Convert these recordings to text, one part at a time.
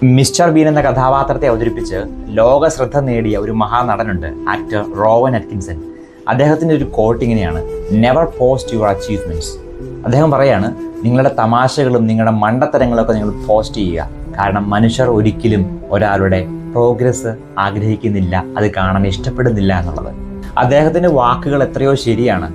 Mister been എന്ന കഥാപാത്രത്തെ അവതരിപ്പിച്ച് ലോക ശ്രദ്ധ നേടിയ ഒരു മഹാനടനുണ്ട്, ആക്ടർ റോവൻ അറ്റ്കിൻസൺ. അദ്ദേഹത്തിൻ്റെ ഒരു കോട്ട് ഇങ്ങനെയാണ്: നെവർ പോസ്റ്റ് യുവർ അച്ചീവ്മെൻറ്റ്സ്. അദ്ദേഹം പറയാണ്, നിങ്ങളുടെ തമാശകളും നിങ്ങളുടെ മണ്ടത്തരങ്ങളൊക്കെ നിങ്ങൾ പോസ്റ്റ് ചെയ്യുക. കാരണം മനുഷ്യർ ഒരിക്കലും ഒരാളുടെ പ്രോഗ്രസ് ആഗ്രഹിക്കുന്നില്ല, അത് കാണാൻ ഇഷ്ടപ്പെടുന്നില്ല എന്നുള്ളത്. അദ്ദേഹത്തിൻ്റെ വാക്കുകൾ എത്രയോ ശരിയാണ്.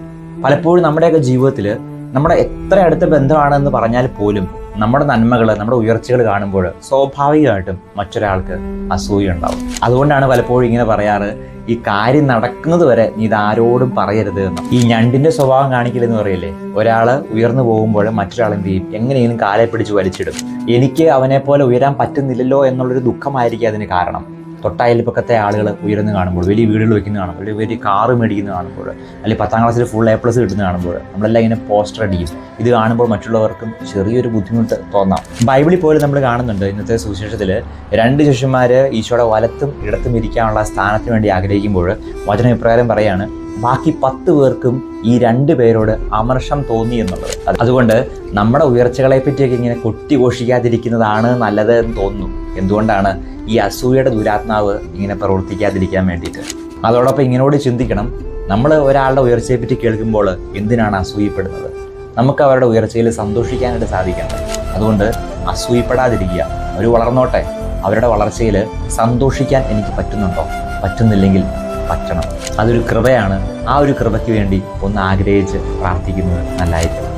പലപ്പോഴും നമ്മുടെയൊക്കെ ജീവിതത്തിൽ നമ്മുടെ എത്ര അടുത്ത ബന്ധമാണെന്ന് പറഞ്ഞാൽ പോലും നമ്മുടെ നന്മകൾ, നമ്മുടെ ഉയർച്ചകൾ കാണുമ്പോൾ സ്വാഭാവികമായിട്ടും മറ്റൊരാൾക്ക് അസൂയ ഉണ്ടാവും. അതുകൊണ്ടാണ് പലപ്പോഴും ഇങ്ങനെ പറയാറ്, ഈ കാര്യം നടക്കുന്നത് വരെ നീ ഇതാരോടും പറയരുത് എന്ന്. ഈ ഞണ്ടിന്റെ സ്വഭാവം കാണിക്കില്ലെന്ന് പറയില്ലേ, ഒരാൾ ഉയർന്നു പോകുമ്പോൾ മറ്റൊരാൾ എന്ത് ചെയ്യും, എങ്ങനെയും കാലെ പിടിച്ച് വലിച്ചിടും. എനിക്ക് അവനെ പോലെ ഉയരാൻ പറ്റുന്നില്ലല്ലോ എന്നുള്ളൊരു ദുഃഖമായിരിക്കും അതിന് കാരണം. തൊട്ടയൽപ്പക്കത്തെ ആളുകൾ ഉയർന്ന് കാണുമ്പോൾ, വലിയ വീടുകൾ വയ്ക്കുന്നത് കാണുമ്പോൾ, വലിയ കാറ് മേടിക്കുന്നത് കാണുമ്പോൾ, അല്ലെങ്കിൽ 10ാം ക്ലാസ്സിൽ ഫുൾ A+ കിട്ടുന്നത് കാണുമ്പോൾ നമ്മളെല്ലാം ഇങ്ങനെ പോസ്റ്റർ അടിക്കും. ഇത് കാണുമ്പോൾ മറ്റുള്ളവർക്കും ചെറിയൊരു ബുദ്ധിമുട്ട് തോന്നാം. ബൈബിളിൽ പോലും നമ്മൾ കാണുന്നുണ്ട്, ഇന്നത്തെ സുവിശേഷത്തിൽ 2 ശിഷ്യന്മാർ ഈശോയുടെ വലത്തും ഇടത്തും ഇരിക്കാനുള്ള സ്ഥാനത്തിന് വേണ്ടി ആഗ്രഹിക്കുമ്പോൾ വചനം ഇപ്രകാരം പറയാണ്, ബാക്കി 10 പേർക്കും ഈ 2 പേരോട് അമർഷം തോന്നി എന്നുള്ളത്. അതുകൊണ്ട് നമ്മുടെ ഉയർച്ചകളെ പറ്റിയൊക്കെ ഇങ്ങനെ കൊട്ടിഘോഷിക്കാതിരിക്കുന്നതാണ് നല്ലത് എന്ന് തോന്നുന്നു. എന്തുകൊണ്ടാണ്? ഈ അസൂയയുടെ ദുരാത്മാവ് ഇങ്ങനെ പ്രവർത്തിക്കാതിരിക്കാൻ വേണ്ടിയിട്ട്. അതോടൊപ്പം ഇങ്ങനോട് ചിന്തിക്കണം, നമ്മൾ ഒരാളുടെ ഉയർച്ചയെ പറ്റി കേൾക്കുമ്പോൾ എന്തിനാണ് അസൂയപ്പെടുന്നത്? നമുക്ക് അവരുടെ ഉയർച്ചയിൽ സന്തോഷിക്കാനായിട്ട് സാധിക്കണം. അതുകൊണ്ട് അസൂയപ്പെടാതിരിക്കുക. അവർ വളർന്നോട്ടെ, അവരുടെ വളർച്ചയിൽ സന്തോഷിക്കാൻ എനിക്ക് പറ്റുന്നുണ്ടോ? പറ്റുന്നില്ലെങ്കിൽ പറ്റണം. അതൊരു കൃപയാണ്. ആ ഒരു കൃപയ്ക്ക് വേണ്ടി ഒന്ന് ആഗ്രഹിച്ച് പ്രാർത്ഥിക്കുന്നത് നല്ലതായിരിക്കും.